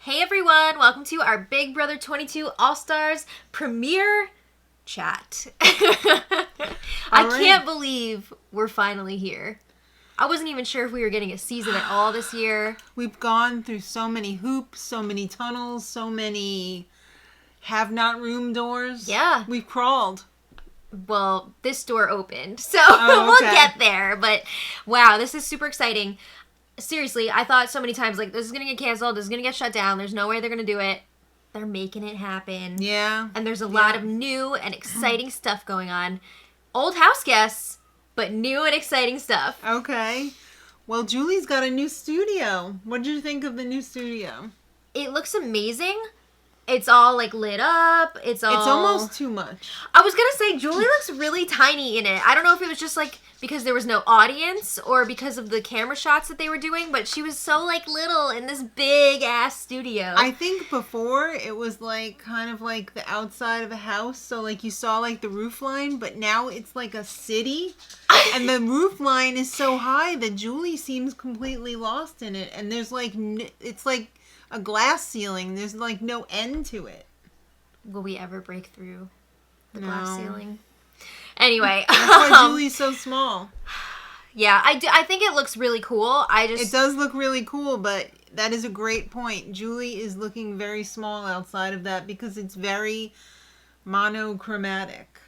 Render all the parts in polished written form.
Hey everyone, welcome to our Big Brother 22 All-Stars premiere chat. I can't believe we're finally here. I wasn't even sure if we were getting a season at all this year. We've gone through so many hoops, so many tunnels, so many have-not room doors. Yeah. We've crawled. Well, this door opened, so we'll get there. But wow, this is super exciting. Seriously, I thought so many times, like, this is going to get canceled, this is going to get shut down, there's no way they're going to do it. They're making it happen. Yeah. And there's a lot of new and exciting stuff going on. Old house guests, but new and exciting stuff. Okay. Well, Julie's got a new studio. What did you think of the new studio? It looks amazing. It's all, like, lit up. It's almost too much. I was going to say, Julie looks really tiny in it. I don't know if it was just, like, because there was no audience or because of the camera shots that they were doing, but she was so, like, little in this big-ass studio. I think before it was, like, kind of like the outside of a house, so, like, you saw, like, the roof line, but now it's like a city, and the roof line is so high that Julie seems completely lost in it, and there's, like, it's like a glass ceiling. There's, like, no end to it. Will we ever break through the glass ceiling? Anyway. That's why Julie's so small. Yeah, I think it looks really cool. It does look really cool, but that is a great point. Julie is looking very small outside of that because it's very monochromatic.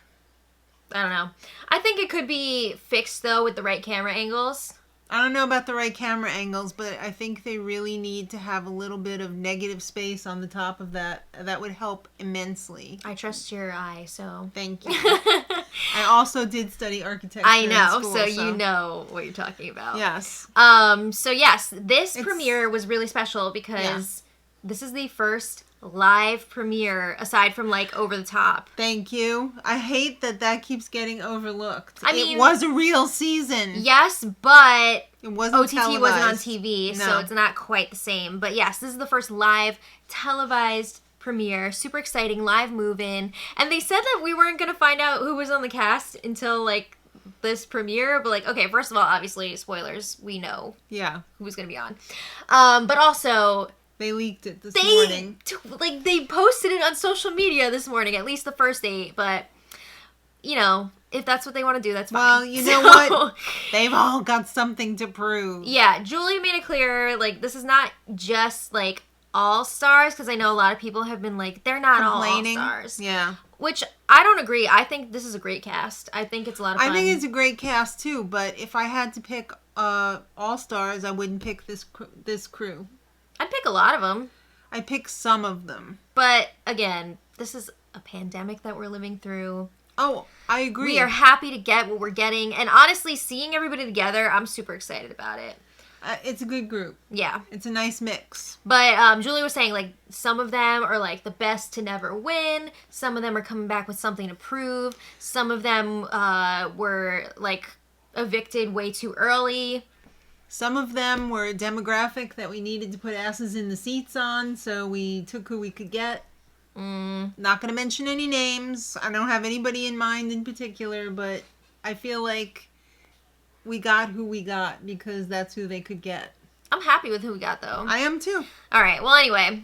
I don't know. I think it could be fixed, though, with the right camera angles. I don't know about the right camera angles, but I think they really need to have a little bit of negative space on the top of that. That would help immensely. I trust your eye, so... Thank you. I also did study architecture I know, in school, so you know what you're talking about. Yes. So yes, this premiere was really special because this is the first live premiere aside from, like, Over the Top. Thank you. I hate that keeps getting overlooked. I mean, it was a real season. Yes, but it wasn't OTT televised. wasn't on TV, No. so it's not quite the same. But yes, this is the first live televised premiere. Super exciting, live move-in. And they said that we weren't going to find out who was on the cast until, like, this premiere. But, like, okay, first of all, obviously, spoilers. We know who was going to be on. But also... They leaked it this morning. They posted it on social media this morning, at least the first 8, but, you know, if that's what they want to do, that's fine. Well, you know what? They've all got something to prove. Yeah, Julie made it clear, like, this is not just, like, all-stars, because I know a lot of people have been like, they're not all all-stars. Yeah. Which, I don't agree. I think this is a great cast. I think it's a lot of fun. I think it's a great cast, too, but if I had to pick all-stars, I wouldn't pick this crew. I'd pick a lot of them. I'd pick some of them. But, again, this is a pandemic that we're living through. Oh, I agree. We are happy to get what we're getting. And honestly, seeing everybody together, I'm super excited about it. It's a good group. Yeah. It's a nice mix. But Julie was saying, like, some of them are, like, the best to never win. Some of them are coming back with something to prove. Some of them were, like, evicted way too early. Some of them were a demographic that we needed to put asses in the seats on, so we took who we could get. Not going to mention any names. I don't have anybody in mind in particular, but I feel like we got who we got because that's who they could get. I'm happy with who we got, though. I am, too. All right. Well, anyway,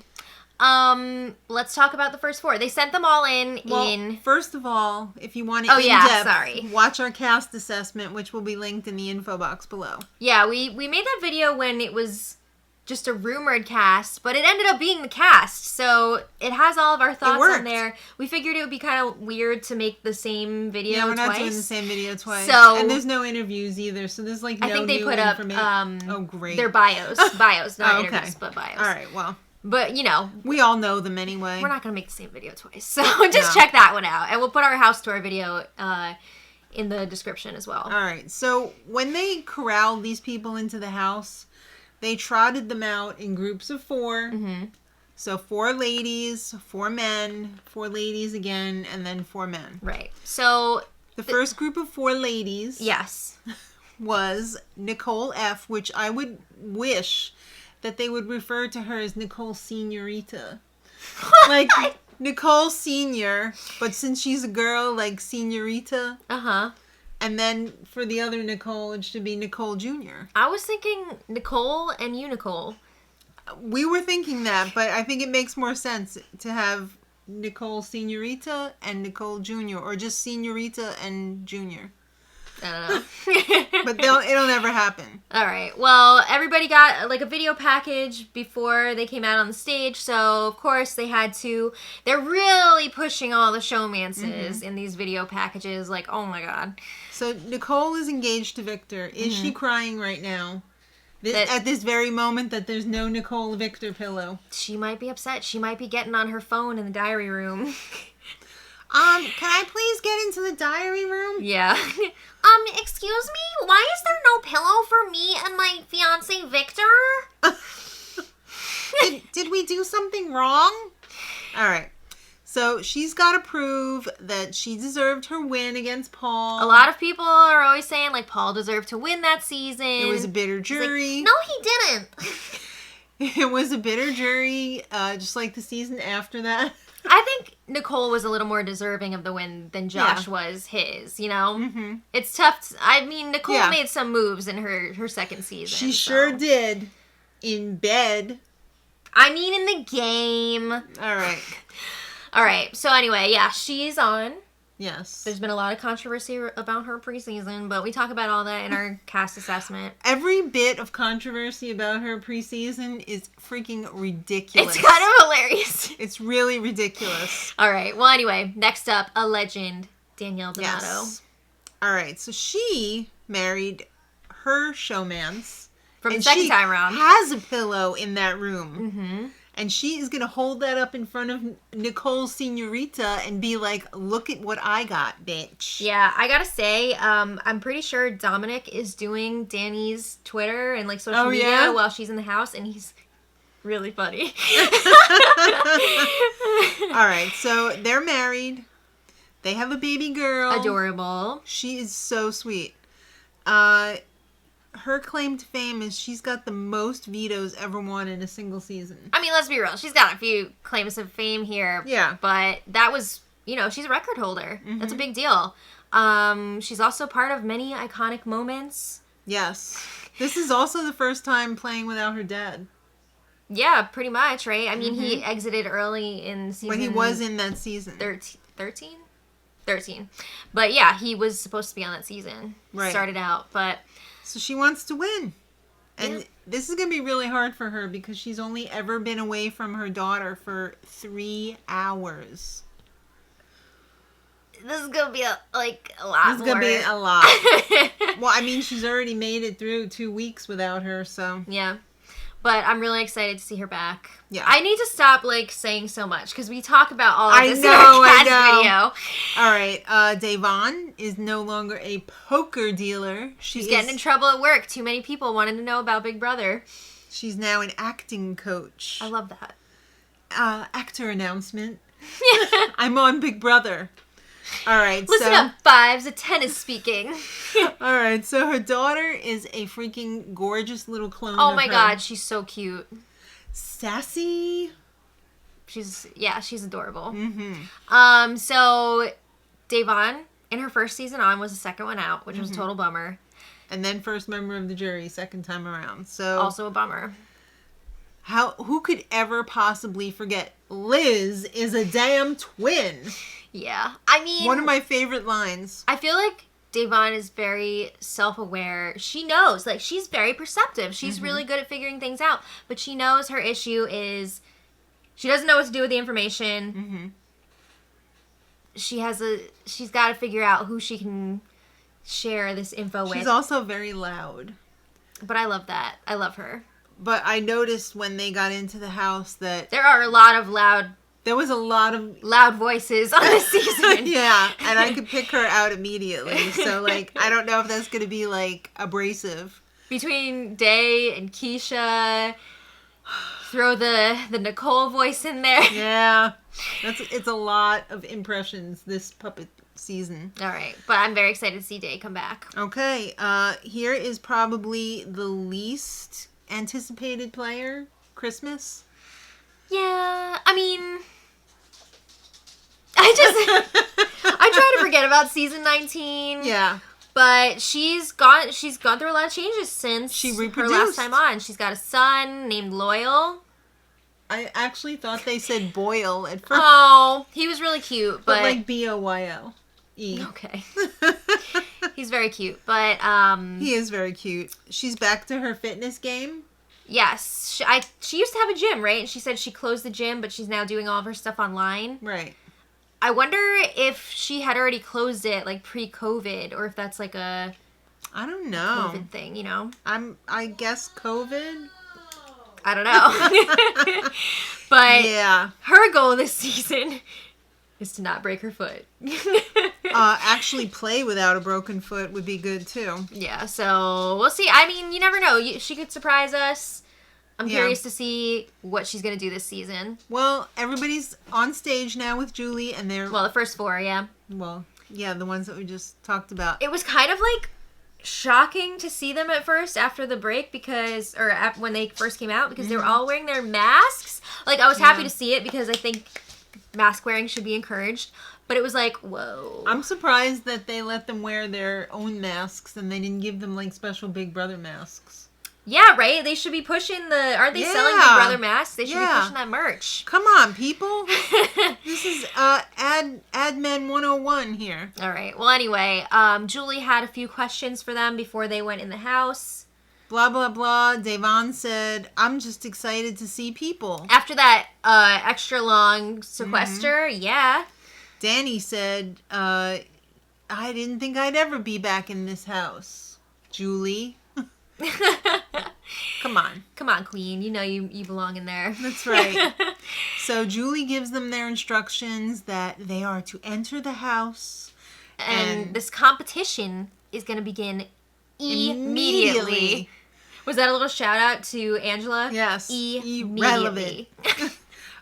let's talk about the first 4. They sent them all in. First of all, if you want to watch our cast assessment, which will be linked in the info box below. Yeah, we made that video when it was just a rumored cast, but it ended up being the cast, so it has all of our thoughts on there. We figured it would be kind of weird to make the same video twice. Yeah, we're not doing the same video twice. So, and there's no interviews either, so there's like no new information. I think they put up oh, great. their bios, not interviews, but bios. All right, well. But, you know. We all know them anyway. We're not going to make the same video twice, so just check that one out. And we'll put our house tour video in the description as well. All right, so when they corralled these people into the house, they trotted them out in groups of 4. Mm-hmm. So 4 ladies, 4 men, 4 ladies again, and then 4 men. Right. So the first group of 4 ladies was Nicole F., which I would wish that they would refer to her as Nicole Senorita. Like Nicole Senior, but since she's a girl, like Senorita. Uh-huh. And then for the other Nicole, it should be Nicole Jr. I was thinking Nicole and you, Nicole. We were thinking that, but I think it makes more sense to have Nicole Senorita and Nicole Jr. or just Senorita and Jr. I don't know. But it'll never happen. All right. Well, everybody got like a video package before they came out on the stage. So, of course, they're really pushing all the showmances in these video packages. Like, oh my God. So, Nicole is engaged to Victor. Is she crying right now? At this very moment that there's no Nicole Victor pillow? She might be upset. She might be getting on her phone in the diary room. Can I please get into the diary room? Yeah. Excuse me? Why is there no pillow for me and my fiancé Victor? Did we do something wrong? All right. So she's got to prove that she deserved her win against Paul. A lot of people are always saying, like, Paul deserved to win that season. It was a bitter jury. Like, no, he didn't. It was a bitter jury, just like the season after that. I think Nicole was a little more deserving of the win than Josh was his, you know? Mm-hmm. It's tough. Nicole made some moves in her second season. She sure did. In bed. I mean, in the game. All right. So anyway, yeah, she's on. Yes. There's been a lot of controversy about her preseason, but we talk about all that in our cast assessment. Every bit of controversy about her preseason is freaking ridiculous. It's kind of hilarious. It's really ridiculous. All right. Well, anyway, next up, a legend, Danielle Donato. Yes. All right. So she married her showmance. From the second time around. Has a pillow in that room. Mm-hmm. And she is going to hold that up in front of Nicole Senorita and be like, look at what I got, bitch. Yeah, I gotta say, I'm pretty sure Dominic is doing Danny's Twitter and like social media while she's in the house, and he's really funny. All right, so they're married. They have a baby girl. Adorable. She is so sweet. Her claim to fame is she's got the most vetoes ever won in a single season. I mean, let's be real. She's got a few claims of fame here. Yeah. But that was, she's a record holder. Mm-hmm. That's a big deal. She's also part of many iconic moments. Yes. This is also the first time playing without her dad. Yeah, pretty much, right? I mean, he exited early in season... But he was in that season. 13? 13. But yeah, he was supposed to be on that season. Right. Started out, but... So she wants to win. And this is going to be really hard for her because she's only ever been away from her daughter for 3 hours. This is going to be a lot This is going to be a lot. Well, I mean, she's already made it through 2 weeks without her, so... Yeah. But I'm really excited to see her back. Yeah. I need to stop, saying so much, because we talk about all of this in our cast video. All right. Davon is no longer a poker dealer. She's getting in trouble at work. Too many people wanted to know about Big Brother. She's now an acting coach. I love that. Actor announcement. I'm on Big Brother. All right, Listen up, Fives. A 10 is speaking. All right, so her daughter is a freaking gorgeous little clone Oh of my her. God, she's so cute. Sassy. She's adorable. Mm-hmm. So Davon, in her first season on, was the second one out, which was a total bummer. And then first member of the jury, second time around. So also a bummer. Who could ever possibly forget Liz is a damn twin? Yeah. I mean... One of my favorite lines. I feel like Davon is very self-aware. She knows. She's very perceptive. She's really good at figuring things out. But she knows her issue is... She doesn't know what to do with the information. Mm-hmm. She's got to figure out who she can share this info with. She's also very loud. But I love that. I love her. But I noticed when they got into the house that... There are a lot of loud... There was a lot of... loud voices on this season. Yeah, and I could pick her out immediately. So, I don't know if that's going to be, abrasive. Between Day and Keisha, throw the Nicole voice in there. Yeah, it's a lot of impressions this puppet season. All right, but I'm very excited to see Day come back. Okay, here is probably the least anticipated player, Christmas. Yeah, I mean, I try to forget about season 19. Yeah. But But she's gone through a lot of changes since she her reproduced. last time on. She's got a son named Loyal. I actually thought they said Boyle at first. Oh, he was really cute, but like Boyle. Okay. He's very cute, but he is very cute. She's back to her fitness game. Yes, she used to have a gym, right? And she said she closed the gym, but she's now doing all of her stuff online. Right. I wonder if she had already closed it like pre-COVID, or if that's like a I don't know COVID thing, you know? I guess COVID. I don't know. But yeah, her goal this season is to not break her foot. Actually play without a broken foot would be good too. Yeah, so we'll see. I mean, you never know. She could surprise us. I'm curious to see what she's going to do this season. Well, everybody's on stage now with Julie, and they're... Well, the first 4, yeah. Well, yeah, the ones that we just talked about. It was kind of like shocking to see them at first after the break when they first came out, because they were all wearing their masks. Like, I was happy to see it because I think mask wearing should be encouraged. But it was like, whoa. I'm surprised that they let them wear their own masks and they didn't give them like special Big Brother masks. Yeah, right? They should be pushing aren't they selling Big Brother masks? They should be pushing that merch. Come on, people. This is Admin 101 here. All right. Well, anyway, Julie had a few questions for them before they went in the house. Blah, blah, blah. Devon said, I'm just excited to see people. After that extra long sequester, yeah. Danny said, I didn't think I'd ever be back in this house. Julie. Come on, Queen. You know you belong in there. That's right. So Julie gives them their instructions that they are to enter the house. And this competition is going to begin immediately. Was that a little shout out to Angela? Yes. Immediately.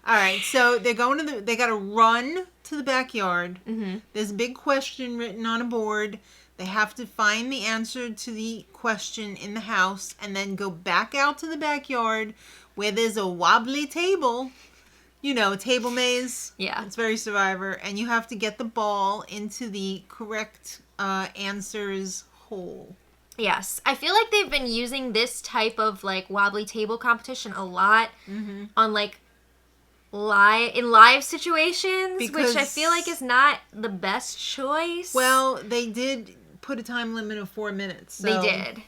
All right, so they're going to they got to run to the backyard. Mm-hmm. There's a big question written on a board. They have to find the answer to the question in the house and then go back out to the backyard where there's a wobbly table. You know, table maze. Yeah. It's very Survivor. And you have to get the ball into the correct answer's hole. Yes. I feel like they've been using this type of like wobbly table competition a lot on like live situations, which I feel like is not the best choice. Well, they did put a time limit of 4 minutes. So they did.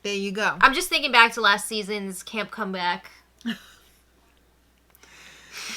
There you go. I'm just thinking back to last season's Camp Comeback.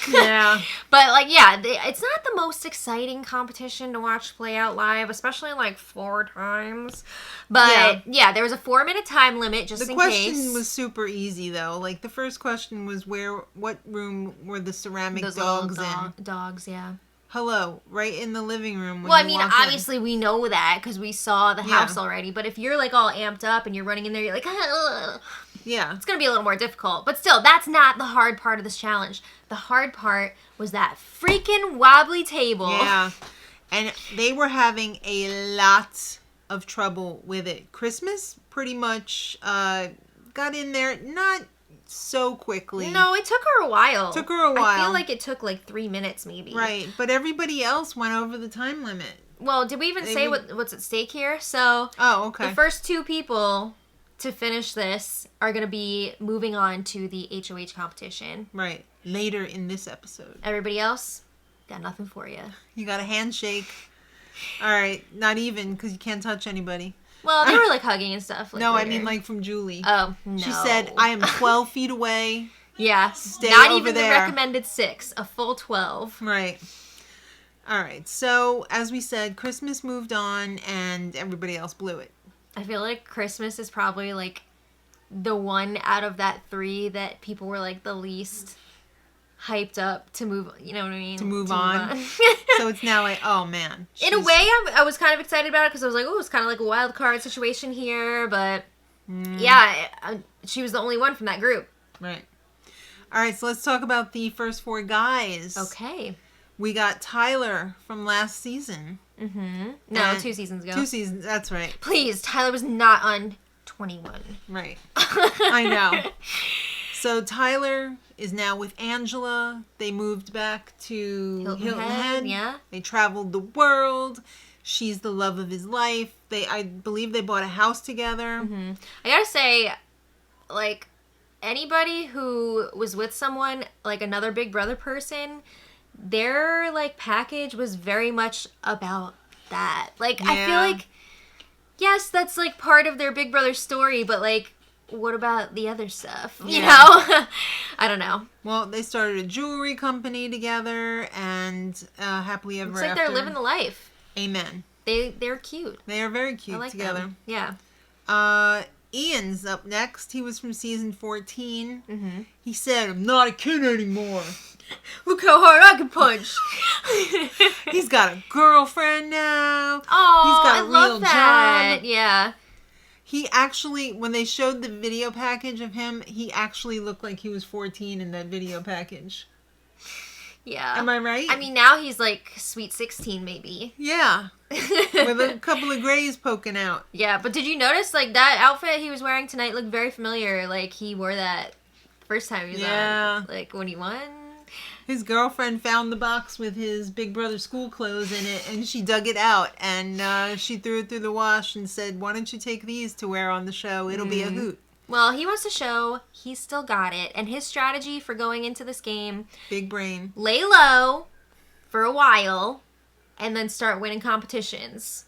Yeah. But, like, yeah, it's not the most exciting competition to watch play out live, especially, like, 4 times. But, yeah there was a 4-minute time limit just in case. The question was super easy, though. Like, the first question was what room were the ceramic dogs in? Dogs, yeah. Hello, right in the living room. Well, I mean, obviously we know that because we saw the house already. But if you're, like, all amped up and you're running in there, you're like, ugh. Yeah. It's going to be a little more difficult. But still, that's not the hard part of this challenge. The hard part was that freaking wobbly table. Yeah. And they were having a lot of trouble with it. Christmas pretty much got in there not so quickly. No, it took her a while. I feel like it took like 3 minutes maybe. Right. But everybody else went over the time limit. Well, did we even say what's at stake here? So, okay. The first 2 people to finish this are going to be moving on to the HOH competition. Right. Later in this episode. Everybody else, got nothing for you. You got a handshake. All right. Not even, because you can't touch anybody. Well, they were like hugging and stuff. Like, no, later. I mean like from Julie. Oh, no. She said, I am 12 feet away. Yeah. Stay not over even there. the recommended 6. A full 12. Right. All right. So, as we said, Christmas moved on and everybody else blew it. I feel like Christmas is probably like the one out of that 3 that people were like the least hyped up to move, you know what I mean? To move on. So it's now like, oh man. In a way, I was kind of excited about it because I was like, oh, it's kind of like a wild card situation here. But yeah, she was the only one from that group. Right. All right, so let's talk about the first 4 guys. Okay. We got Tyler from last season. Mm-hmm. No, 2 seasons ago. 2 seasons, that's right. Please, Tyler was not on 21. Right. I know. So Tyler is now with Angela. They moved back to Hilton Head. Yeah. They traveled the world. She's the love of his life. I believe they bought a house together. Mm-hmm. I gotta say, like, anybody who was with someone, like another Big Brother person, their, like, package was very much about that. Like, Yeah. I feel like, yes, that's, like, part of their Big Brother story, but, like, what about the other stuff? You know? I don't know. Well, they started a jewelry company together, and happily ever It's like after. they're living the life. Amen. They're cute. They are very cute I like together. them. Yeah. Ian's up next. He was from season 14. Mm-hmm. He said, "I'm not a kid anymore." Look how hard I can punch. He's got a girlfriend now. Oh, he's got a I love real that. job. Yeah. He actually, when they showed the video package of him, he actually looked like he was 14 in that video package. Yeah. Am I right? I mean, now he's like sweet 16, maybe. Yeah. With a couple of grays poking out. Yeah, but did you notice, like, that outfit he was wearing tonight looked very familiar? Like, he wore that first time he was on. Like, when he won. His girlfriend found the box with his Big Brother school clothes in it, and she dug it out, and she threw it through the wash and said, "Why don't you take these to wear on the show? It'll be a hoot." Well, he wants to show he's still got it, and his strategy for going into this game, Big brain. lay low for a while, and then start winning competitions.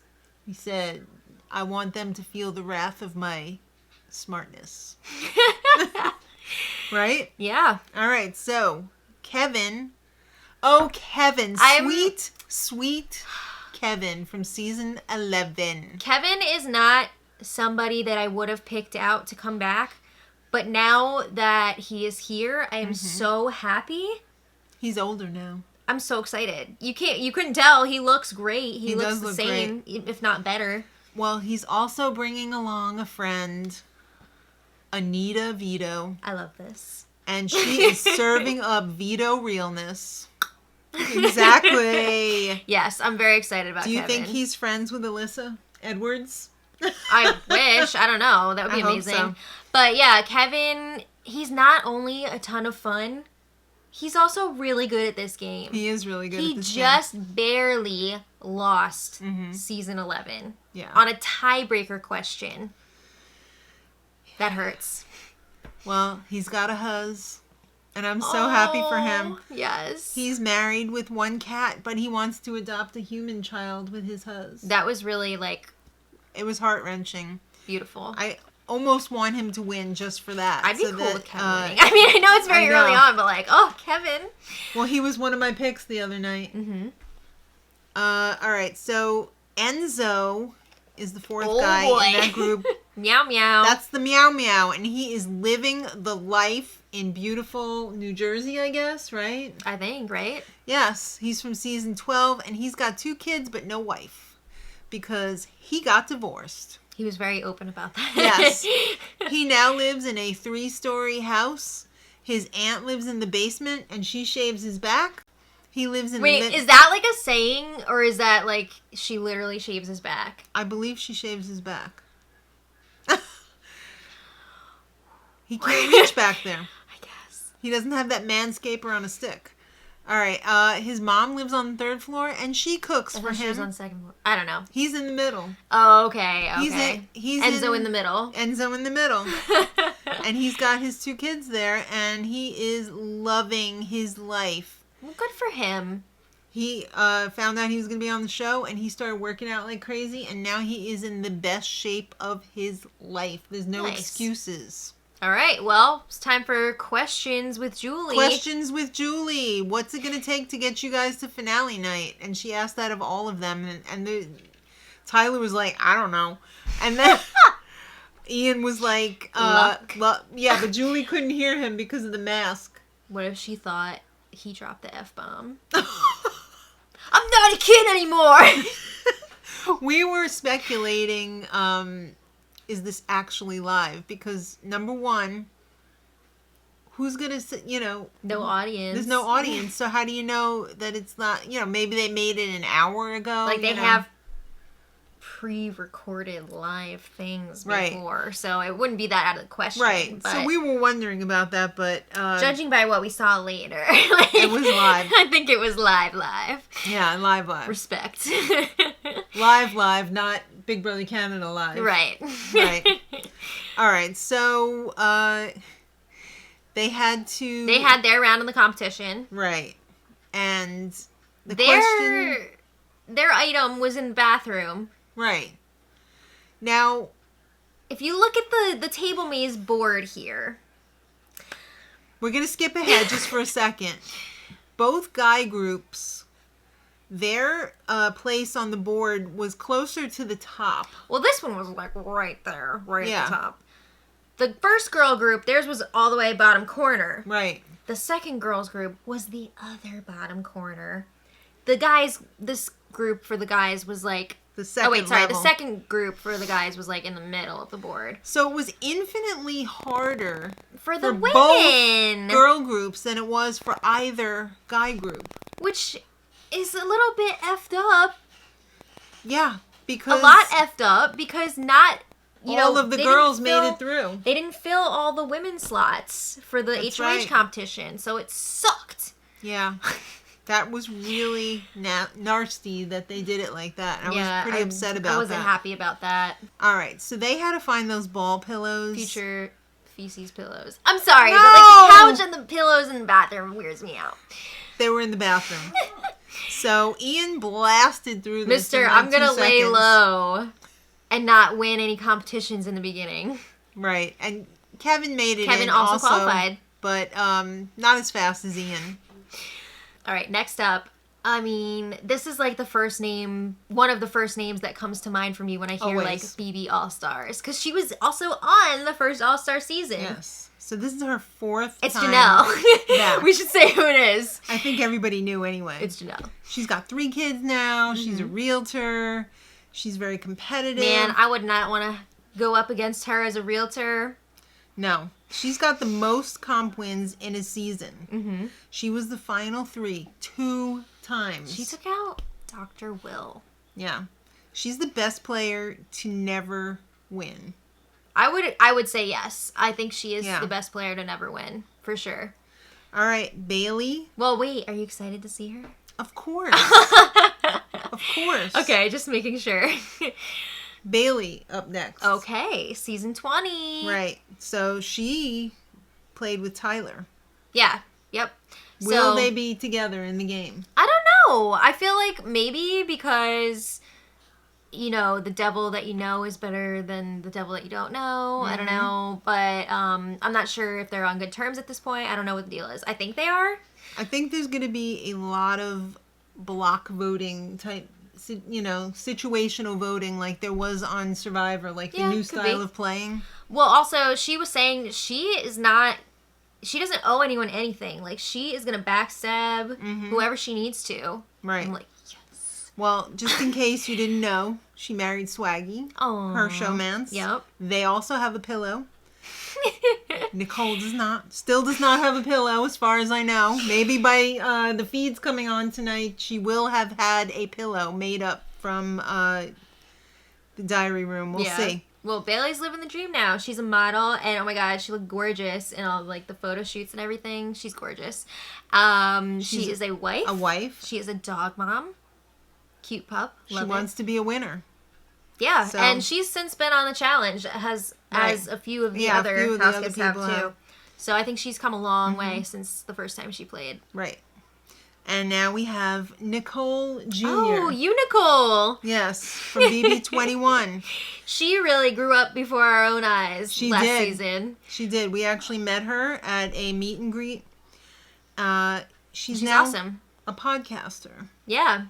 He said, "I want them to feel the wrath of my smartness." Right? Yeah. All right, so Kevin. Oh, Kevin. Sweet Kevin from season 11. Kevin is not somebody that I would have picked out to come back, but now that he is here, I am so happy. He's older now. I'm so excited. You couldn't tell. He looks great. He looks does the look same, if not better. Well, he's also bringing along a friend, Anita Vito, I love this. and she is serving up Vito realness. Exactly. Yes, I'm very excited about Kevin. Do you think he's friends with Alyssa Edwards? I wish. I don't know. That would be I hope amazing. so. But yeah, Kevin, he's not only a ton of fun, he's also really good at this game. He is really good He at this just barely lost Mhm. season 11 Yeah. on a tiebreaker question. That hurts. Well, he's got a huzz, and I'm so happy for him. Yes. He's married with one cat, but he wants to adopt a human child with his huzz. That was really, like, It was heart-wrenching. beautiful. I almost want him to win just for that. I'd be so cool that, with Kevin winning. I mean, I know it's very I know. early on, but like, oh, Kevin. Well, he was one of my picks the other night. Mm-hmm. All right, so Enzo is the fourth Oh, guy boy. in that group. Meow meow. That's the Meow Meow, and he is living the life in beautiful New Jersey, I guess, right? I think, right? Yes, he's from season 12, and he's got 2 kids but no wife because he got divorced. He was very open about that. Yes. He now lives in a 3-story house. His aunt lives in the basement, and she shaves his back. He lives in Wait, the is that like a saying, or is that like she literally shaves his back? I believe she shaves his back. He can't reach back there. I guess. He doesn't have that manscaper on a stick. All right, his mom lives on the 3rd floor, and she cooks I for thought she was him. on second floor. I don't know. He's in the middle. Oh, okay, okay. He's Enzo in the middle. Enzo in the middle. And he's got his 2 kids there, and he is loving his life. Well, good for him. He found out he was going to be on the show, and he started working out like crazy, and now he is in the best shape of his life. There's no Nice. excuses. All right, well, it's time for questions with Julie. Questions with Julie. What's it going to take to get you guys to finale night? And she asked that of all of them, and Tyler was like, I don't know. And then Ian was like, Luck. yeah, but Julie couldn't hear him because of the mask. What if she thought he dropped the F-bomb? I'm not a kid anymore! We were speculating, is this actually live? Because, number one, who's going to, No audience. there's no audience, so how do you know that it's not, maybe they made it an hour ago? Like, they have pre-recorded live things before, so it wouldn't be that out of the question. Right, But so we were wondering about that, but... judging by what we saw later, it was live. I think it was live. Yeah, live. Respect. Live, not Big Brother Canada live. Right. Right. All right, so they had their round in the competition. Right. And their item was in the bathroom. Right. Now, if you look at the table maze board here. We're going to skip ahead just for a second. Both guy groups, their place on the board was closer to the top. Well, this one was like right there, right Yeah. at the top. The first girl group, theirs was all the way bottom corner. Right. The second girls group was the other bottom corner. This group for the guys was like... The second level. The second group for the guys was like in the middle of the board. So it was infinitely harder for the women. Both girl groups than it was for either guy group. Which is a little bit effed up. Yeah, because... A lot effed up because not... all of the girls made it through. They didn't fill all the women's slots for the HOH competition, so it sucked. Yeah. That was really nasty that they did it like that. I was pretty upset about that. I wasn't happy about that. All right, so they had to find those ball pillows. Future feces pillows. I'm sorry, but like the couch and the pillows in the bathroom weirds me out. They were in the bathroom. So Ian blasted through this. Mister, I'm going to lay low and not win any competitions in the beginning. Right, and Kevin made it. Kevin also qualified. But not as fast as Ian. All right, next up. I mean, this is like one of the first names that comes to mind for me when I hear like BB All-Stars. Because she was also on the first All-Star season. Yes. So this is her fourth time. It's Janelle. We should say who it is. I think everybody knew anyway. It's Janelle. She's got 3 kids now. Mm-hmm. She's a realtor. She's very competitive. Man, I would not want to go up against her as a realtor. No. She's got the most comp wins in a season. Mm-hmm. She was the final 3 2 times. She took out Dr. Will. Yeah. She's the best player to never win. I would say yes. I think she is the best player to never win. For sure. All right. Bailey. Well, wait. Are you excited to see her? Of course. Of course. Okay, just making sure. Bailey up next. Okay, season 20. Right. So she played with Tyler. Yeah. Yep. Will they be together in the game? I don't know. I feel like maybe because, the devil that you know is better than the devil that you don't know. Mm-hmm. I don't know. But I'm not sure if they're on good terms at this point. I don't know what the deal is. I think they are. I think there's going to be a lot of block voting type, situational voting like there was on Survivor, like the new style of playing. Well, also, she was saying she doesn't owe anyone anything. Like, she is going to backstab whoever she needs to. Right. I'm like, yes. Well, just in case you didn't know, she married Swaggy, her showmance. Yep. They also have a pillow. Nicole still does not have a pillow as far as I know. Maybe by the feeds coming on tonight, she will have had a pillow made up from the diary room. We'll see. Well, Bailey's living the dream now. She's a model, and oh my god, she looked gorgeous in all like the photo shoots and everything. She's gorgeous. She is a wife. A wife. She is a dog mom. Cute pup. She wants to be a winner. Yeah, and she's since been on the challenge, as a few of the other housekeepers have too. So I think she's come a long way since the first time she played. Right. And now we have Nicole Jr. Oh, you Nicole! Yes, from BB21. She really grew up before our own eyes last season. She did. We actually met her at a meet and greet. She's now awesome. A podcaster. Yeah.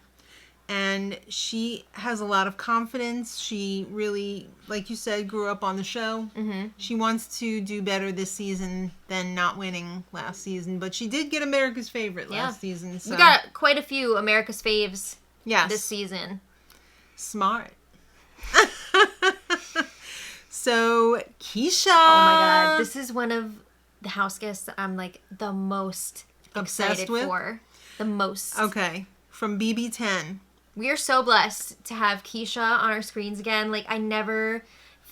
And she has a lot of confidence. She really, like you said, grew up on the show. Mm-hmm. She wants to do better this season than not winning last season. But she did get America's Favorite last season. So. We got quite a few America's Faves this season. Smart. So, Keisha. Oh my god. This is one of the house guests that I'm like the most excited for. The most. Okay. From BB10. We are so blessed to have Keisha on our screens again. Like, I never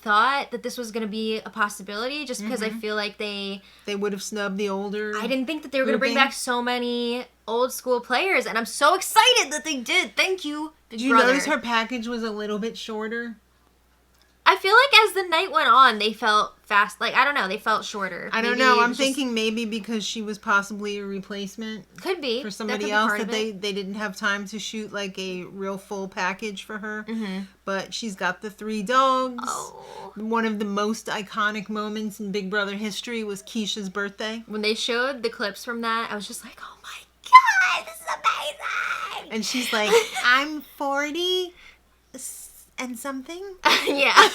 thought that this was going to be a possibility just because I feel like they would have snubbed the older. I didn't think that they were going to bring back so many old school players, and I'm so excited that they did. Thank you, Big Did you Brother. notice her package was a little bit shorter? I feel like as the night went on, they felt fast. Like, I don't know, they felt shorter. I don't know. I'm thinking maybe because she was possibly a replacement. Could be. For somebody else that they didn't have time to shoot like a real full package for her. Mm-hmm. But she's got the 3 dogs. Oh. One of the most iconic moments in Big Brother history was Keisha's birthday. When they showed the clips from that, I was just like, oh my God, this is amazing. And she's like, I'm 40 and something. Yeah.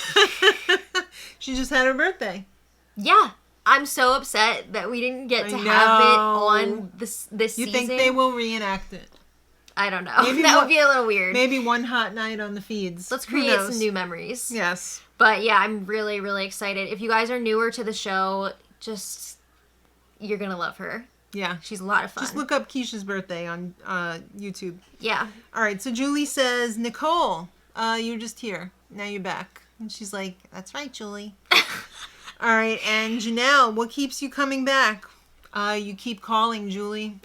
She just had her birthday. Yeah. I'm so upset that we didn't get to have it on this season. You think they will reenact it? I don't know. That would be a little weird. Maybe one hot night on the feeds. Let's create some new memories. Yes. But yeah, I'm really, really excited. If you guys are newer to the show, you're going to love her. Yeah. She's a lot of fun. Just look up Keisha's birthday on YouTube. Yeah. All right. So Julie says, Nicole, you're just here. Now you're back. And she's like, that's right, Julie. All right. And Janelle, what keeps you coming back? You keep calling, Julie.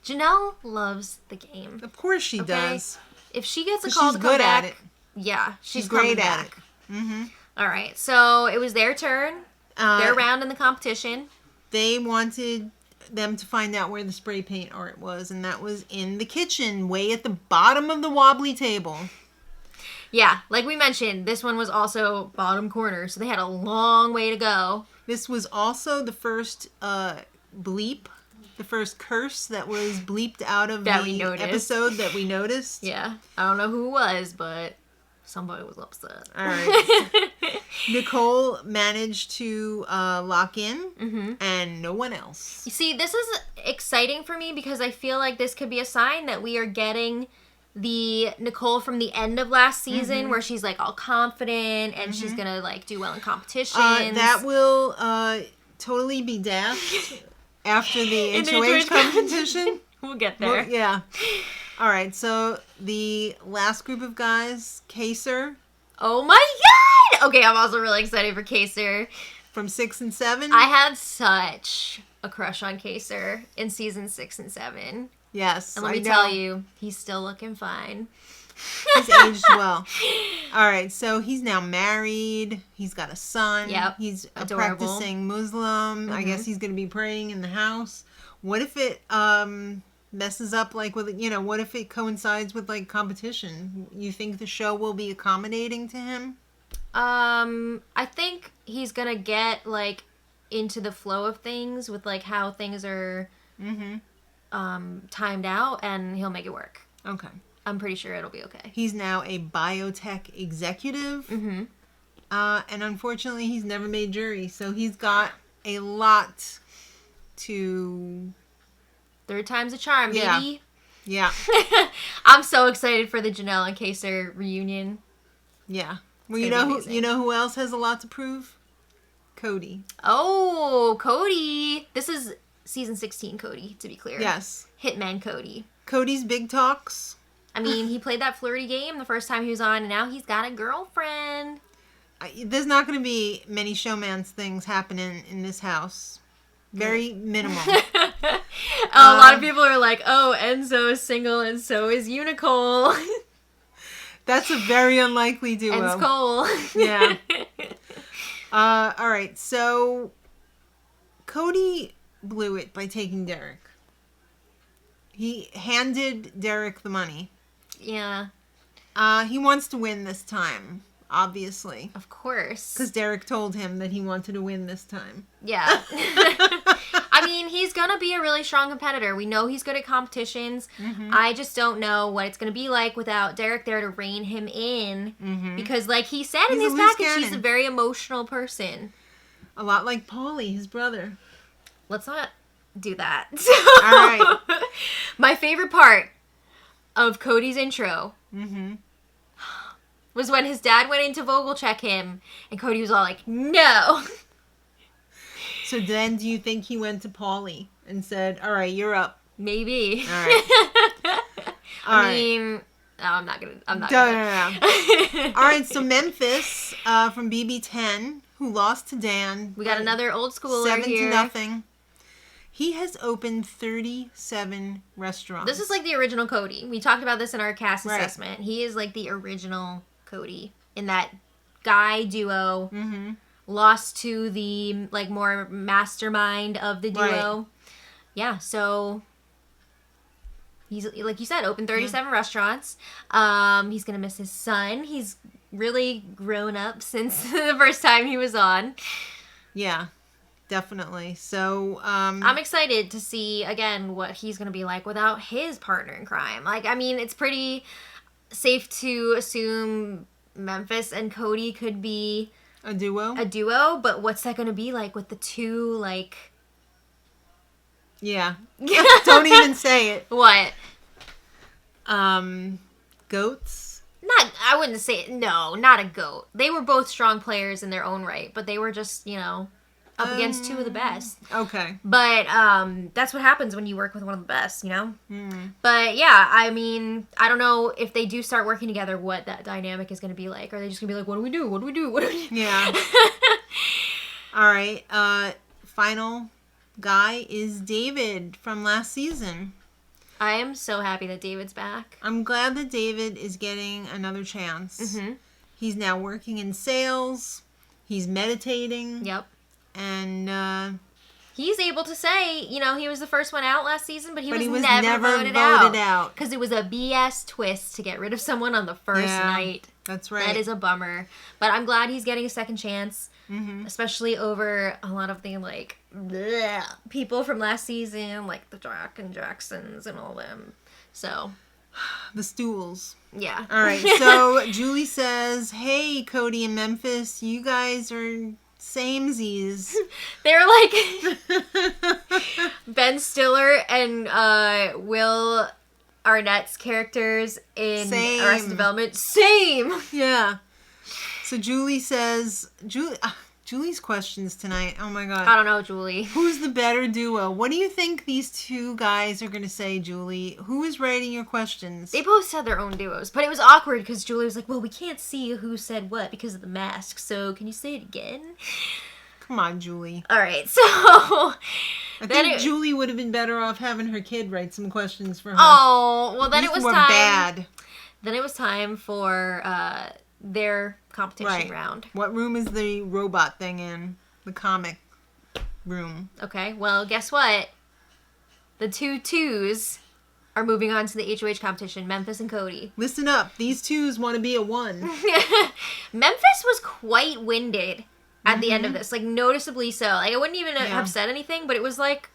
Janelle loves the game. Of course she does. If she gets a call to come back, at it. Yeah, she's great at it. Mm-hmm. All right. So it was their turn. Their round in the competition. They wanted them to find out where the spray paint art was, and that was in the kitchen, way at the bottom of the wobbly table. Yeah, like we mentioned, this one was also bottom corner, so they had a long way to go. This was also the first bleep, the first curse that was bleeped out of the episode that we noticed. Yeah, I don't know who it was, but somebody was upset. All right. Nicole managed to lock in, and no one else. You see, this is exciting for me because I feel like this could be a sign that we are getting the Nicole from the end of last season where she's like all confident and she's gonna like do well in competitions. That will totally be dashed after the HOH competition. We'll get there. Well, yeah. All right, so the last group of guys, Kaser. Oh my God! Okay, I'm also really excited for Kaser. From 6 and 7. I had such a crush on Kaser in season 6 and 7. Yes, and let me tell you, he's still looking fine. He's aged well. All right, so he's now married. He's got a son. Yep, he's a adorable. practicing Muslim. I guess he's going to be praying in the house. What if it messes up, like, with, you know, what if it coincides with, like, competition? You think the show will be accommodating to him? I think he's going to get, like, into the flow of things with, like, how things are timed out, and he'll make it work. Okay. I'm pretty sure it'll be okay. He's now a biotech executive. And unfortunately, he's never made jury, so he's got a lot to... Third time's a charm, baby. Yeah. I'm so excited for the Janelle and Kaser reunion. Yeah. Well, you know who else has a lot to prove? Cody. Oh, Cody. This is season 16 Cody, to be clear. Yes. Hitman Cody. Cody's big talks. I mean, he played that flirty game the first time he was on, and now he's got a girlfriend. There's not going to be many showman's things happening in this house. Very minimal. A lot of people are like, oh, Enzo is single, and so is Nicole. That's a very unlikely duo. Enzo Cole. Yeah. All right, so Cody blew it by taking Derek. He handed Derek the money. Yeah. He wants to win this time, obviously. Of course. Because Derek told him that he wanted to win this time. Yeah. I mean, he's going to be a really strong competitor. We know he's good at competitions. I just don't know what it's going to be like without Derek there to rein him in. Because like he said in his package, he's a very emotional person. A lot like Paulie, his brother. Let's not do that. All right. My favorite part of Cody's intro was when his dad went in to Vogel check him, and Cody was all like, no. So then do you think he went to Paulie and said, all right, you're up? Maybe. All right. I mean, I'm not gonna. No. All right, so Memphis from BB10, who lost to Dan. We got another old schooler here. 7-0. He has opened 37 restaurants. This is like the original Cody. We talked about this in our cast assessment. He is like the original Cody in that guy duo. Mm-hmm. Lost to the like more mastermind of the duo. Right. Yeah, so he's, like you said, opened 37 restaurants. He's gonna miss his son. He's really grown up since the first time he was on. Yeah. Definitely. So, I'm excited to see, again, what he's going to be like without his partner in crime. Like, I mean, it's pretty safe to assume Memphis and Cody could be a duo, but what's that going to be like with the two, like... Yeah. Don't even say it. What? Goats? I wouldn't say it. No, not a goat. They were both strong players in their own right, but they were just, up against two of the best. Okay. But that's what happens when you work with one of the best, But yeah, I mean, I don't know if they do start working together, what that dynamic is going to be like. Are they just going to be like, what do we do? What do we do? What do we do? Yeah. All right. Final guy is David from last season. I am so happy that David's back. I'm glad that David is getting another chance. Mm-hmm. He's now working in sales. He's meditating. Yep. And he's able to say, he was the first one out last season, but he was never voted out. Because it was a BS twist to get rid of someone on the first night. That's right. That is a bummer. But I'm glad he's getting a second chance, especially over a lot of the, like, people from last season, like the Jack and Jacksons and all them. So... The stools. Yeah. All right, so Julie says, hey, Cody and Memphis, you guys are... samesies. They're like Ben Stiller and Will Arnett's characters in Arrested Development. Same. Yeah. So Julie says, Julie's questions tonight. Oh my God. I don't know, Julie. Who's the better duo? What do you think these two guys are going to say, Julie? Who is writing your questions? They both said their own duos, but it was awkward because Julie was like, well, we can't see who said what because of the mask, so can you say it again? Come on, Julie. All right, so... I think Julie would have been better off having her kid write some questions for her. Oh, well, then it was time... bad. Then it was time for their competition round. What room is the robot thing in? The comic room. Okay, well, guess what? The 2 twos are moving on to the HOH competition, Memphis and Cody. Listen up. These twos want to be a 1. Memphis was quite winded at the end of this. Like, noticeably so. Like, I wouldn't even have said anything, but it was like...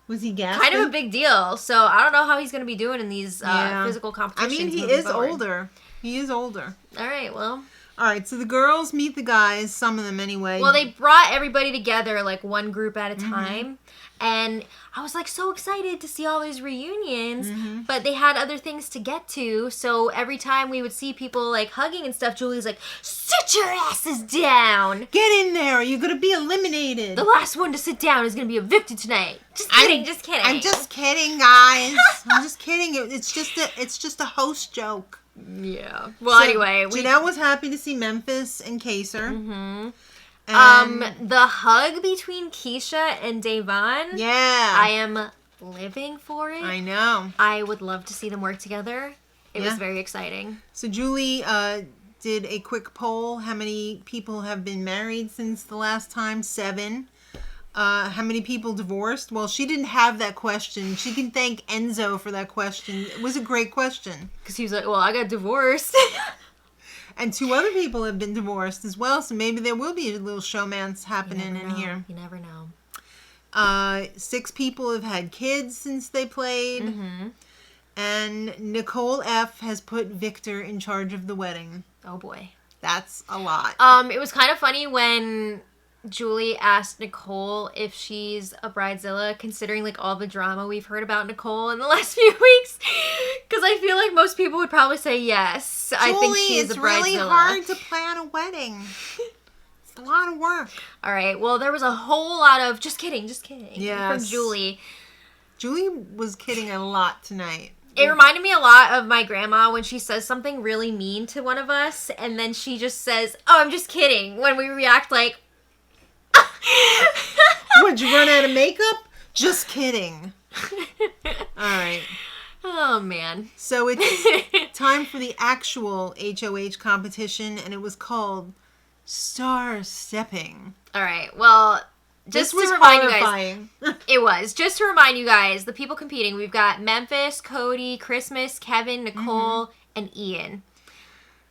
Was he gasping? Kind of a big deal. So, I don't know how he's going to be doing in these physical competitions. I mean, he is older. He is older. All right, well... All right, so the girls meet the guys, some of them anyway. Well, they brought everybody together, like, one group at a time. And I was, like, so excited to see all these reunions. But they had other things to get to. So every time we would see people, like, hugging and stuff, Julie's like, sit your asses down. Get in there. You're going to be eliminated. The last one to sit down is going to be evicted tonight. Just kidding, just kidding. I'm just kidding, guys. I'm just kidding. It's just a host joke. Yeah. Well, so, anyway. Janelle was happy to see Memphis and Kaser. The hug between Keisha and Davon. Yeah. I am living for it. I know. I would love to see them work together. It was very exciting. So Julie did a quick poll. How many people have been married since the last time? 7. How many people divorced? Well, she didn't have that question. She can thank Enzo for that question. It was a great question. Because he was like, well, I got divorced. And 2 other people have been divorced as well, so maybe there will be a little showmance happening in here. You never know. 6 people have had kids since they played. And Nicole F. has put Victor in charge of the wedding. Oh, boy. That's a lot. It was kind of funny when... Julie asked Nicole if she's a bridezilla, considering like all the drama we've heard about Nicole in the last few weeks. Because I feel like most people would probably say yes. Julie, I think she's a bridezilla. It's really hard to plan a wedding. It's a lot of work. All right. Well, there was a whole lot of just kidding, yes. from Julie. Julie was kidding a lot tonight. It reminded me a lot of my grandma when she says something really mean to one of us, and then she just says, "Oh, I'm just kidding," when we react like... Would you run out of makeup? Just kidding. Alright. Oh, man. So it's time for the actual HOH competition, and it was called Star Stepping. Alright, well... Just to remind you guys, it was. Just to remind you guys, the people competing, we've got Memphis, Cody, Christmas, Kevin, Nicole, and Ian.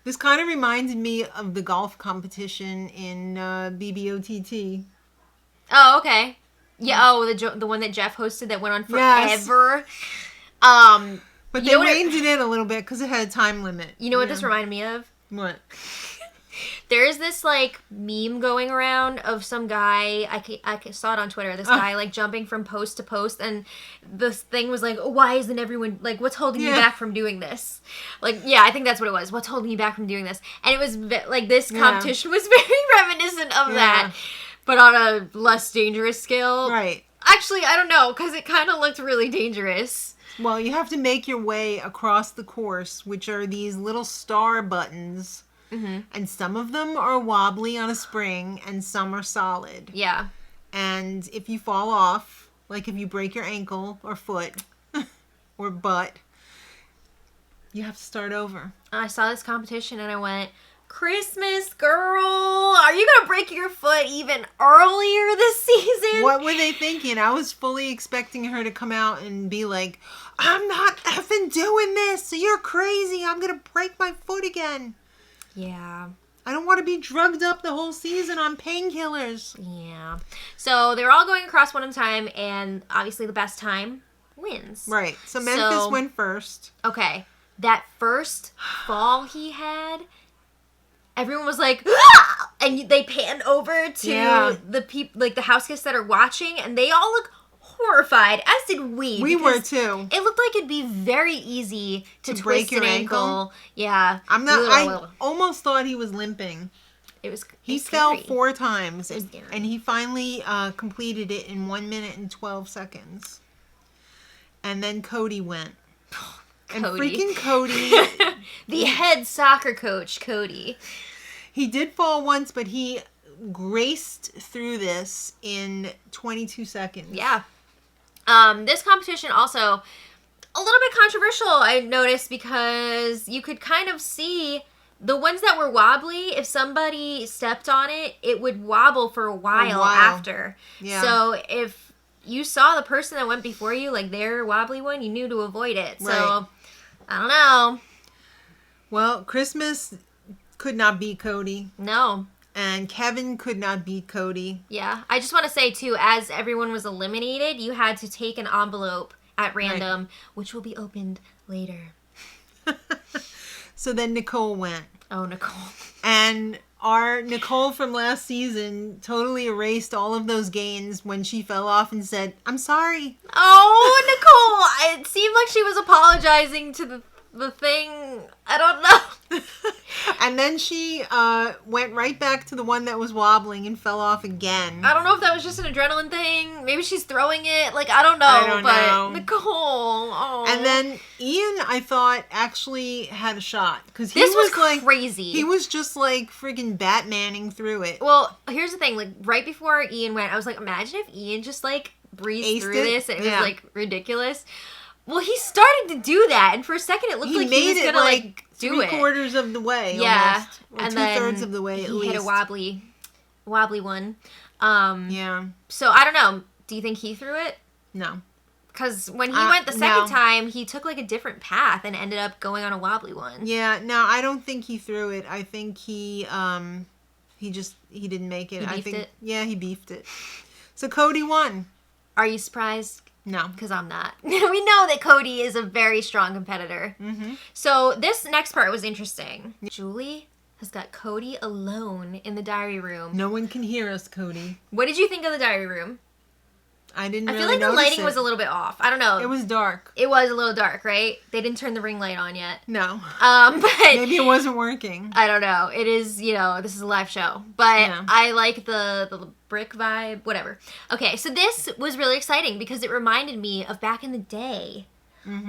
This kind of reminded me of the golf competition in BB22. Oh, okay. Yeah, the one that Jeff hosted that went on forever. Yes. But they reined it in a little bit because it had a time limit. You know what this reminded me of? What? There is this, like, meme going around of some guy, I saw it on Twitter, this guy, like, jumping from post to post, and this thing was like, why isn't everyone, like, what's holding you back from doing this? Like, yeah, I think that's what it was. What's holding you back from doing this? And it was, like, this competition was very reminiscent of that, but on a less dangerous scale. Right. Actually, I don't know, because it kind of looked really dangerous. Well, you have to make your way across the course, which are these little star buttons. Mm-hmm. And some of them are wobbly on a spring, and some are solid. Yeah. And if you fall off, like if you break your ankle or foot or butt, you have to start over. I saw this competition and I went, Christmas, girl, are you going to break your foot even earlier this season? What were they thinking? I was fully expecting her to come out and be like, I'm not effing doing this. You're crazy. I'm going to break my foot again. Yeah. I don't want to be drugged up the whole season on painkillers. Yeah. So they're all going across one at a time, and obviously the best time wins. Right. So Memphis went first. Okay. That first fall he had, everyone was like, ah! And they panned over to the people, like the house guests that are watching, and they all look horrified, as did we. We were too. It looked like it'd be very easy to twist an ankle. Yeah. I almost thought he was limping. He fell 4 times, and he finally completed it in 1 minute and 12 seconds. And then Cody went. And freaking Cody. The head soccer coach, Cody. He did fall once, but he graced through this in 22 seconds. Yeah. This competition also a little bit controversial, I noticed, because you could kind of see the ones that were wobbly, if somebody stepped on it, it would wobble for a while after. Yeah. So if you saw the person that went before you, like their wobbly one, you knew to avoid it. Right. So, I don't know. Well, Christmas could not beat Cody. No. And Kevin could not beat Cody. Yeah. I just want to say, too, as everyone was eliminated, you had to take an envelope at random, which will be opened later. So then Nicole went. Oh, Nicole. And our Nicole from last season totally erased all of those gains when she fell off and said, I'm sorry. Oh, Nicole. It seemed like she was apologizing to the thing. I don't know. And then she went right back to the one that was wobbling and fell off again. I don't know if that was just an adrenaline thing. Maybe she's throwing it. Like, I don't know. Nicole. Oh. And then Ian, I thought, actually had a shot. Because this was like crazy. He was just like freaking Batmaning through it. Well, here's the thing. Like, right before Ian went, I was like, imagine if Ian just like breezed through this and it was like ridiculous. Well, he started to do that, and for a second it looked like he was gonna like do it. 3/4 of the way, almost, or and 2/3 of the way at least. He hit a wobbly one. Yeah. So I don't know. Do you think he threw it? No. Because when he went the second time, he took like a different path and ended up going on a wobbly one. Yeah. No, I don't think he threw it. I think he didn't make it. He beefed it? Yeah, he beefed it. So Cody won. Are you surprised? No. Because I'm not. We know that Cody is a very strong competitor. Mm-hmm. So this next part was interesting. Julie has got Cody alone in the diary room. No one can hear us, Cody. What did you think of the diary room? I didn't really I feel like the lighting was a little bit off. I don't know. It was dark. It was a little dark, right? They didn't turn the ring light on yet. No. But maybe it wasn't working. I don't know. It is, this is a live show. But I like the brick vibe, whatever. Okay, so this was really exciting because it reminded me of back in the day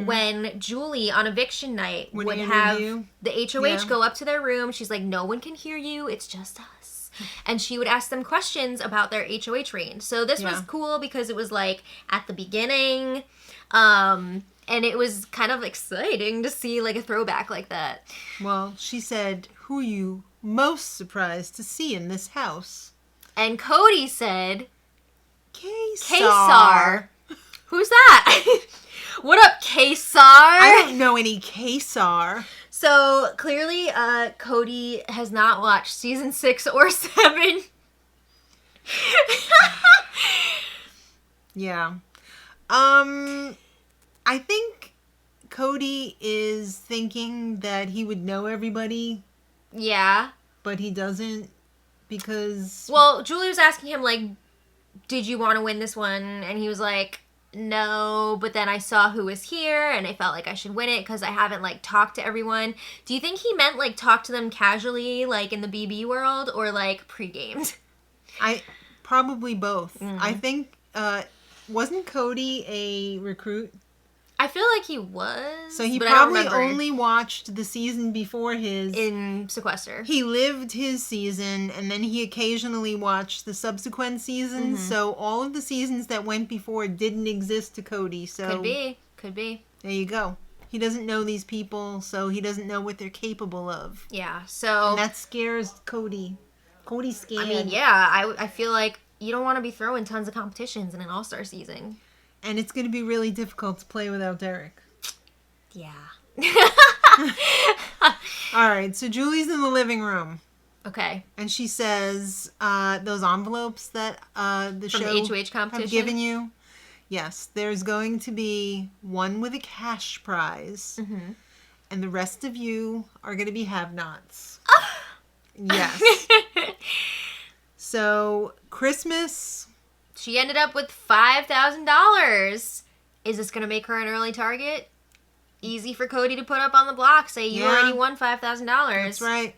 when Julie on eviction night would interview. have the HOH go up to their room. She's like, no one can hear you. It's just us. And she would ask them questions about their HOH reign. So this was cool because it was like at the beginning. And it was kind of exciting to see like a throwback like that. Well, she said, who are you most surprised to see in this house? And Cody said, Kesar. Who's that? What up, Kesar? I don't know any Kesar. So clearly, Cody has not watched season 6 or 7. Yeah. I think Cody is thinking that he would know everybody. Yeah. But he doesn't because... Well, Julie was asking him, like, did you want to win this one? And he was like, no, but then I saw who was here and I felt like I should win it because I haven't, like, talked to everyone. Do you think he meant, like, talk to them casually, like, in the BB world or, like, pre-gamed? Probably both. I think, wasn't Cody a recruit? I feel like he was. So he probably only watched the season before his. In Sequester. He lived his season, and then he occasionally watched the subsequent seasons. So all of the seasons that went before didn't exist to Cody. So Could be. There you go. He doesn't know these people, so he doesn't know what they're capable of. Yeah, so... And that scares Cody. Cody's scared. I mean, yeah, I feel like you don't want to be throwing tons of competitions in an all-star season. And it's going to be really difficult to play without Derek. Yeah. All right, so Julie's in the living room. Okay. And she says, those envelopes that the From show the HOH competition? have given you. Yes, there's going to be one with a cash prize. And the rest of you are going to be have-nots. Yes. So, Christmas... She ended up with $5,000. Is this going to make her an early target? Easy for Cody to put up on the block. Say, you already won $5,000. That's right.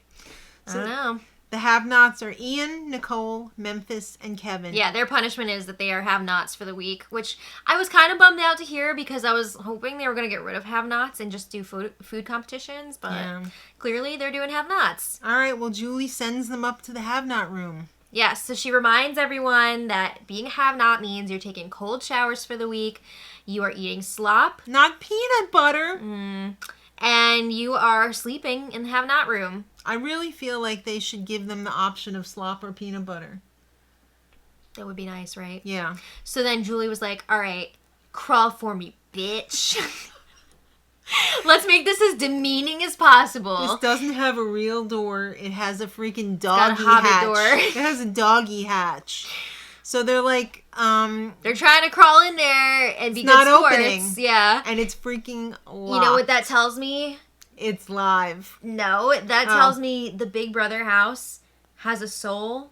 So, I don't know. The have-nots are Ian, Nicole, Memphis, and Kevin. Yeah, their punishment is that they are have-nots for the week, which I was kind of bummed out to hear because I was hoping they were going to get rid of have-nots and just do food competitions, but clearly they're doing have-nots. All right, well, Julie sends them up to the have-not room. Yes, so she reminds everyone that being a have-not means you're taking cold showers for the week, you are eating slop. Not peanut butter. And you are sleeping in the have-not room. I really feel like they should give them the option of slop or peanut butter. That would be nice, right? Yeah. So then Julie was like, all right, crawl for me, bitch. Let's make this as demeaning as possible. This doesn't have a real door. It has a freaking doggy hatch. Door. It has a doggy hatch. So they're like, they're trying to crawl in there and be not good sports. Opening. Yeah. And it's freaking locked. You know what that tells me? It's live. No, that tells me the Big Brother house has a soul.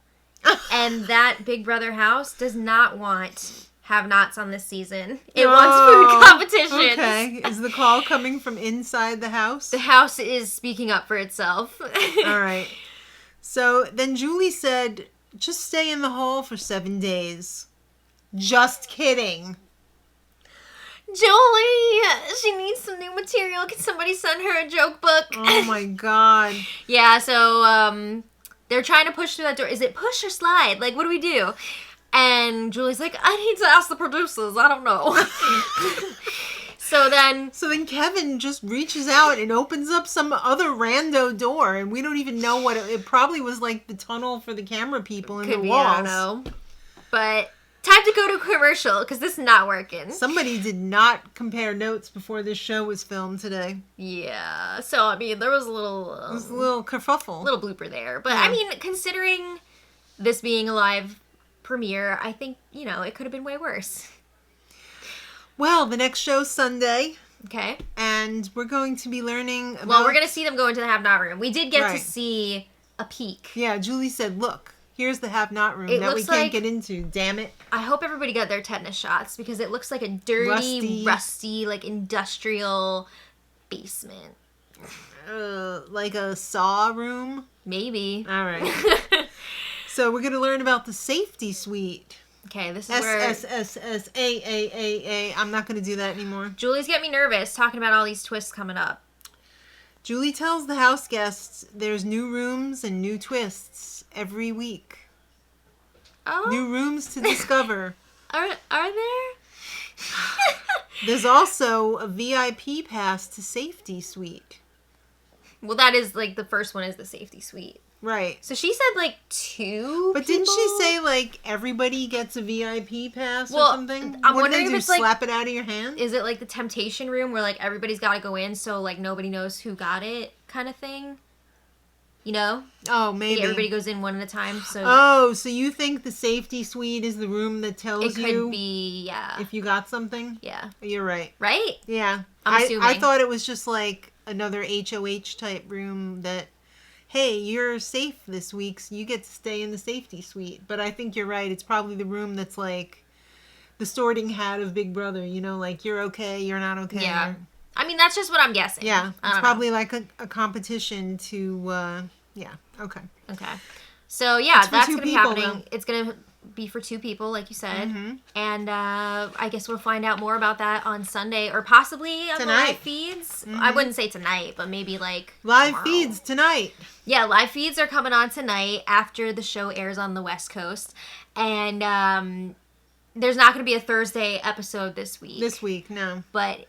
And that Big Brother house does not want have-nots on this season. It wants food competitions. Okay. Is the call coming from inside the house? The house is speaking up for itself. All right. So then Julie said, just stay in the hall for 7 days. Just kidding. Julie, she needs some new material. Can somebody send her a joke book? Oh my God. Yeah, so they're trying to push through that door. Is it push or slide? Like, what do we do? And Julie's like, I need to ask the producers. I don't know. So then Kevin just reaches out and opens up some other rando door, and we don't even know what it probably was like the tunnel for the camera people in the walls. I don't know. But time to go to commercial because this is not working. Somebody did not compare notes before this show was filmed today. Yeah. So I mean, there was a little it was a little kerfuffle, little blooper there. But I mean, considering this being a live premiere, I think it could have been way worse. Well, the next show's Sunday. Okay. And we're going to be learning about... Well, we're going to see them go into the have-not room. We did get to see a peek. Yeah, Julie said, look, here's the have-not room that we can't get into. Damn it. I hope everybody got their tetanus shots because it looks like a dirty, rusty like industrial basement. Like a saw room? Maybe. All right. So we're going to learn about the safety suite. Okay, this is where... S-S-S-S-A-A-A-A. I'm not going to do that anymore. Julie's getting me nervous talking about all these twists coming up. Julie tells the house guests there's new rooms and new twists every week. Oh? New rooms to discover. Are there? There's also a VIP pass to Safety Suite. Well, that is, like, the first one is the Safety Suite. Right. So she said, like, 2 But people? didn't she say, like, everybody gets a VIP pass or something? I'm what wondering do they do, if it's, like... slap it out of your hand? Is it, like, the Temptation Room where, like, everybody's got to go in so, like, nobody knows who got it kind of thing? You know? Oh, maybe. Like, everybody goes in one at a time, so... Oh, so you think the Safety Suite is the room that tells you... It could be, yeah. If you got something? Yeah. You're right. Right? Yeah. I'm assuming. I thought it was just, like, another HOH type room that... Hey, you're safe this week, so you get to stay in the Safety Suite. But I think you're right. It's probably the room that's like the sorting hat of Big Brother. You know, like you're okay, you're not okay. Yeah. I mean, that's just what I'm guessing. Yeah. It's probably like a competition to, yeah. Okay. Okay. So, yeah, that's going to be happening. Though. It's going to be for 2 people, like you said. Mm-hmm. And I guess we'll find out more about that on Sunday or possibly on the live feeds. Mm-hmm. I wouldn't say tonight, but maybe like live tomorrow. Feeds tonight. Yeah, live feeds are coming on tonight after the show airs on the West Coast. And there's not going to be a Thursday episode this week. This week, no. But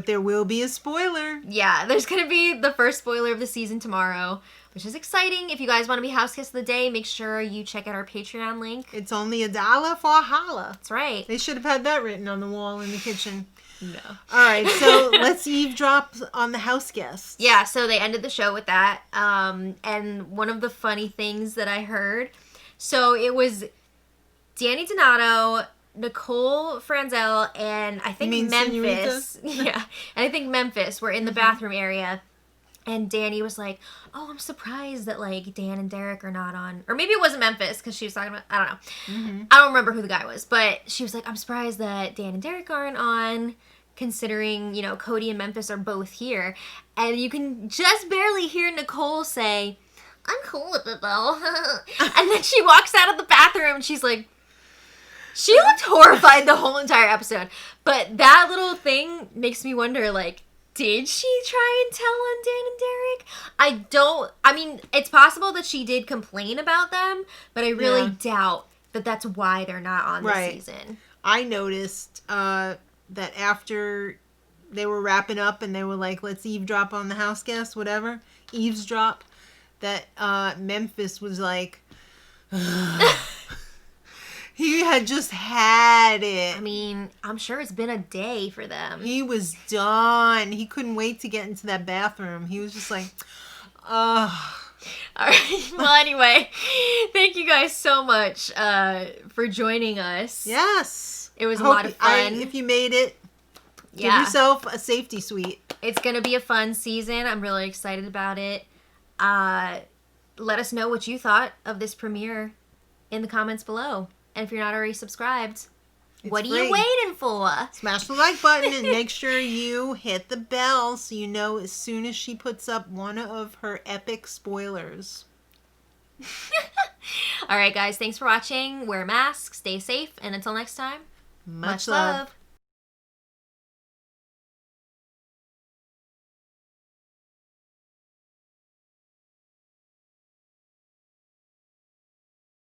there will be a spoiler. Yeah, there's going to be the first spoiler of the season tomorrow, which is exciting. If you guys want to be House Guest of the Day, make sure you check out our Patreon link. It's only $1 for a holla. That's right. They should have had that written on the wall in the kitchen. No. All right, so let's eavesdrop on the house guests. Yeah, so they ended the show with that. And one of the funny things that I heard, so it was Danny Donato, Nicole Franzel, and I think Memphis. Yeah, and I think Memphis were in the bathroom area. And Danny was like, oh, I'm surprised that, like, Dan and Derek are not on. Or maybe it wasn't Memphis, because she was talking about, I don't know. Mm-hmm. I don't remember who the guy was. But she was like, I'm surprised that Dan and Derek aren't on, considering, you know, Cody and Memphis are both here. And you can just barely hear Nicole say, I'm cool with it, though. And then she walks out of the bathroom, and she's like, she looked horrified the whole entire episode. But that little thing makes me wonder, like, did she try and tell on Dan and Derek? I mean, it's possible that she did complain about them, but I really doubt that that's why they're not on this season. I noticed that after they were wrapping up and they were like, let's eavesdrop on the house guests, whatever, eavesdrop, that Memphis was like... He had just had it. I mean, I'm sure it's been a day for them. He was done. He couldn't wait to get into that bathroom. He was just like, ugh. All right. Well, anyway, thank you guys so much for joining us. Yes. It was a lot of fun. If you made it, give yourself a Safety Suite. It's going to be a fun season. I'm really excited about it. Let us know what you thought of this premiere in the comments below. And if you're not already subscribed, what are you waiting for? Smash the like button and make sure you hit the bell so you know as soon as she puts up one of her epic spoilers. All right, guys. Thanks for watching. Wear a mask. Stay safe. And until next time, much love.